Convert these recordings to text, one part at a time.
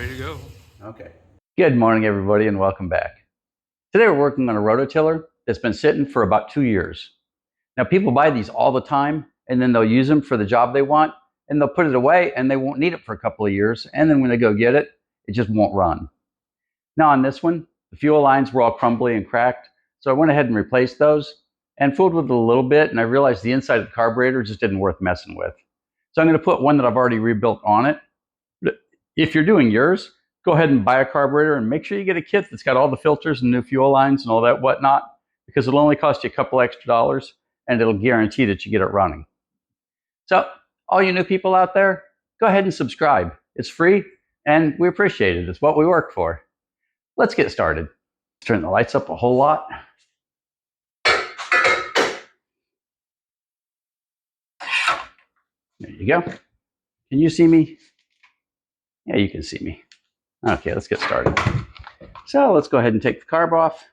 ready to go. Okay. Good morning, everybody, and welcome back. Today we're working on a rototiller that's been sitting for about 2 years. Now, people buy these all the time, and then they'll use them for the job they want, and they'll put it away, and they won't need it for a couple of years, and then when they go get it, it just won't run. Now, on this one, the fuel lines were all crumbly and cracked, so I went ahead and replaced those and fooled with it a little bit, and I realized the inside of the carburetor just didn't worth messing with. So I'm going to put one that I've already rebuilt on it. If you're doing yours, go ahead and buy a carburetor and make sure you get a kit that's got all the filters and new fuel lines and all that whatnot, because it'll only cost you a couple extra dollars and it'll guarantee that you get it running. So all you new people out there, go ahead and subscribe. It's free and we appreciate it. It's what we work for. Let's get started. Turn the lights up a whole lot. There you go. Can you see me? Yeah, you can see me. Okay, let's get started. So let's go ahead and take the carb off.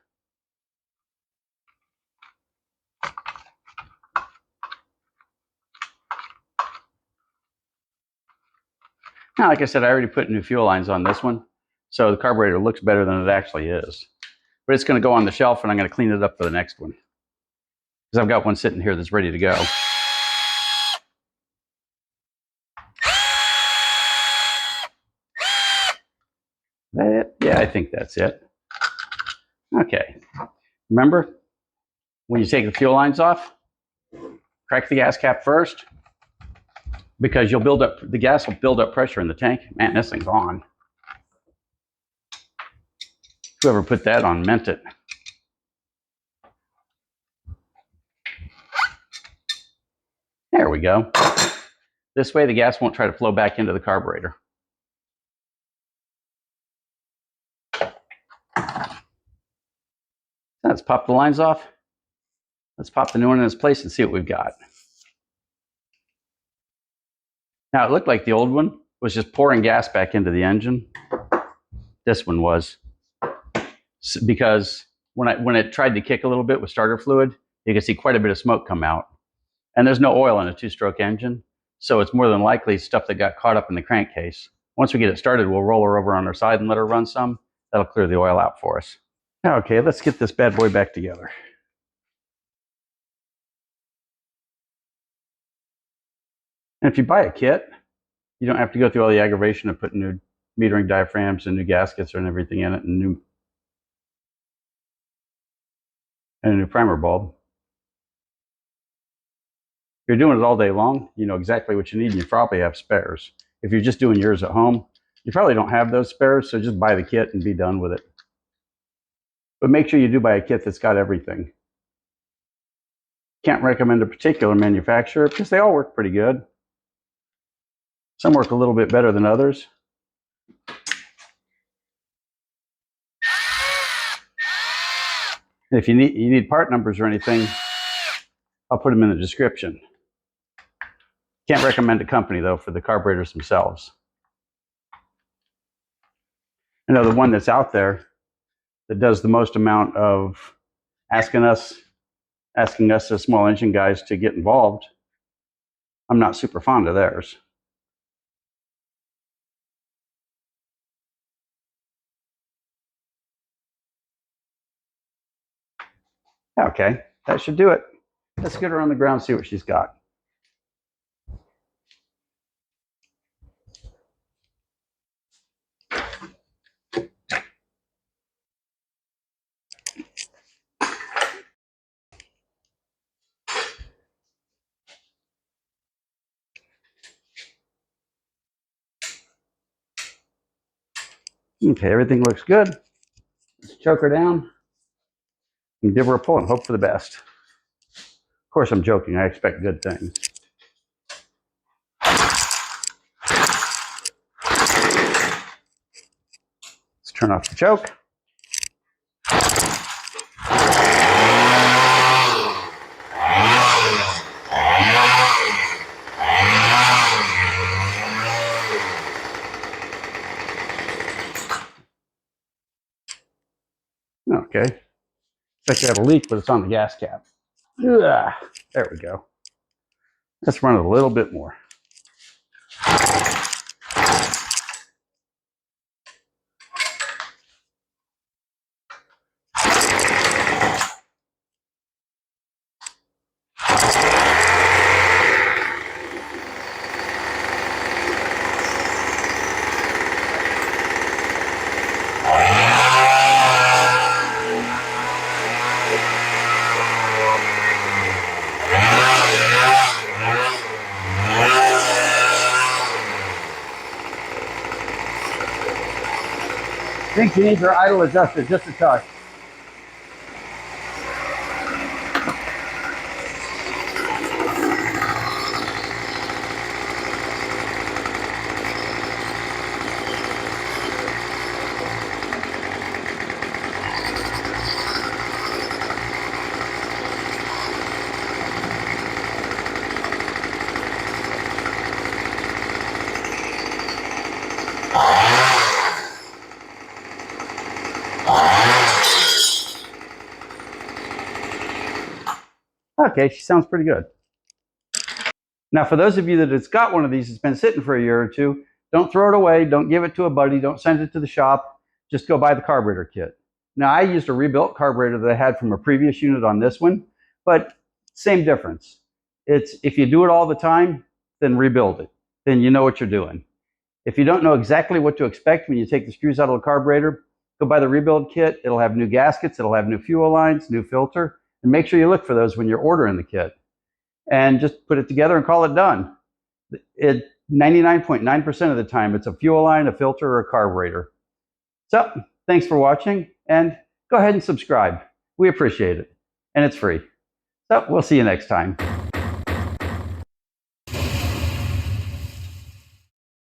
Now, like I said, I already put new fuel lines on this one, so the carburetor looks better than it actually is. But it's going to go on the shelf, and I'm going to clean it up for the next one, because I've got one sitting here that's ready to go. Yeah, I think that's it. Okay. Remember, when you take the fuel lines off, crack the gas cap first, because the gas will build up pressure in the tank. Man, this thing's on. Whoever put that on meant it. There we go. This way the gas won't try to flow back into the carburetor. Let's pop the lines off. Let's pop the new one in its place and see what we've got. Now, it looked like the old one was just pouring gas back into the engine. This one was. Because when it tried to kick a little bit with starter fluid, you can see quite a bit of smoke come out. And there's no oil in a two-stroke engine, so it's more than likely stuff that got caught up in the crankcase. Once we get it started, we'll roll her over on her side and let her run some. That'll clear the oil out for us. Okay, let's get this bad boy back together. And if you buy a kit, you don't have to go through all the aggravation of putting new metering diaphragms and new gaskets and everything in it, and a new primer bulb. If you're doing it all day long, you know exactly what you need, and you probably have spares. If you're just doing yours at home, you probably don't have those spares, so just buy the kit and be done with it. But make sure you do buy a kit that's got everything. Can't recommend a particular manufacturer because they all work pretty good. Some work a little bit better than others. And if you need part numbers or anything, I'll put them in the description. Can't recommend a company, though, for the carburetors themselves. I know the one that's out there that does the most amount of asking us as small engine guys to get involved. I'm not super fond of theirs. Okay, that should do it. Let's get her on the ground, see what she's got. Okay, everything looks good. Let's choke her down and give her a pull and hope for the best. Of course, I'm joking. I expect good things. Let's turn off the choke. Okay. Looks like you have a leak, but it's on the gas cap. Ugh. There we go. Let's run it a little bit more. Think you need your idle adjusted just a touch. Okay, she sounds pretty good. Now, for those of you that has got one of these that's been sitting for a year or two, don't throw it away. Don't give it to a buddy. Don't send it to the shop. Just go buy the carburetor kit. Now, I used a rebuilt carburetor that I had from a previous unit on this one, but same difference. It's if you do it all the time, then rebuild it. Then you know what you're doing. If you don't know exactly what to expect when you take the screws out of the carburetor, go buy the rebuild kit. It'll have new gaskets. It'll have new fuel lines, new filter, and make sure you look for those when you're ordering the kit. And just put it together and call it done. 99.9% of the time, it's a fuel line, a filter, or a carburetor. So thanks for watching, and go ahead and subscribe. We appreciate it, and it's free. So we'll see you next time.